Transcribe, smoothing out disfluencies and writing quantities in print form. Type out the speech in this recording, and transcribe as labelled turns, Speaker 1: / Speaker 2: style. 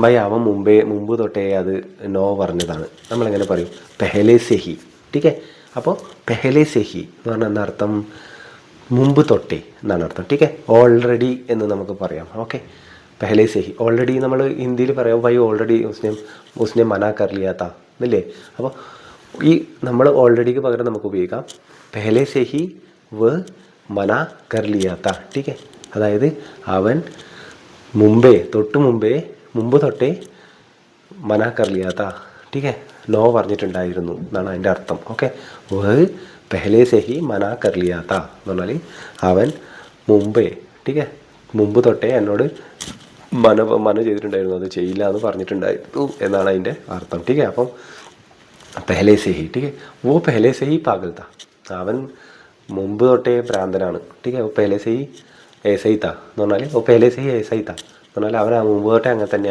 Speaker 1: ഭയ അവൻ മുമ്പ് തൊട്ടേ അത് നോ പറഞ്ഞതാണ്. നമ്മളെങ്ങനെ പറയും? പെഹലെ സെഹി. ടീക്കെ. അപ്പോൾ പെഹലെ സെഹി എന്ന് പറഞ്ഞാൽ എന്താ അർത്ഥം? മുമ്പ് തൊട്ടേ എന്നാണ് അർത്ഥം. ടീക്കെ. ഓൾറെഡി എന്ന് നമുക്ക് പറയാം. ഓക്കെ. പെഹലെ സെഹി ഓൾറെഡി നമ്മൾ ഹിന്ദിയിൽ പറയാം ഭൈ ഓൾറെഡി ഉസ്നെ മനാ കർ ലിയാ താ എന്നല്ലേ. അപ്പോൾ ഈ നമ്മൾ ഓൾറെഡിക്ക് പകരം നമുക്ക് ഉപയോഗിക്കാം പെഹലെ സെഹി വ മനാ കർ ലിയാ താ. ടീക്കെ. അതായത് അവൻ മുമ്പ് തൊട്ടേ മനാ കർ ലിയാ താ. ടീക്കെ. നോ പറഞ്ഞിട്ടുണ്ടായിരുന്നു എന്നാണ് അതിൻ്റെ അർത്ഥം. ഓക്കെ. വ പെഹലെ സെഹി മനാ കർ ലിയാ താ എന്ന് പറഞ്ഞാൽ അവൻ ടീക്കെ മുമ്പ് തൊട്ടേ എന്നോട് മന ചെയ്തിട്ടുണ്ടായിരുന്നു, അത് ചെയ്യില്ല എന്ന് പറഞ്ഞിട്ടുണ്ടായിരുന്നു എന്നാണ് അതിൻ്റെ അർത്ഥം. ടീക്കെ. അപ്പം പെഹലെ സെഹി. ടീക്കെ. വോ പെഹലെ സെഹി പാഗൽ താ. അവൻ മുമ്പ് തൊട്ടേ ഭ്രാന്തനാണ്. ടീക്കെ. വോ പെഹലെ സെഹി ഏസൈ താ എന്ന് പറഞ്ഞാൽ വോ പെഹലെ സെഹി ഏസൈ താ എന്ന് പറഞ്ഞാൽ അവൻ മുമ്പ് തൊട്ടേ അങ്ങനെ തന്നെ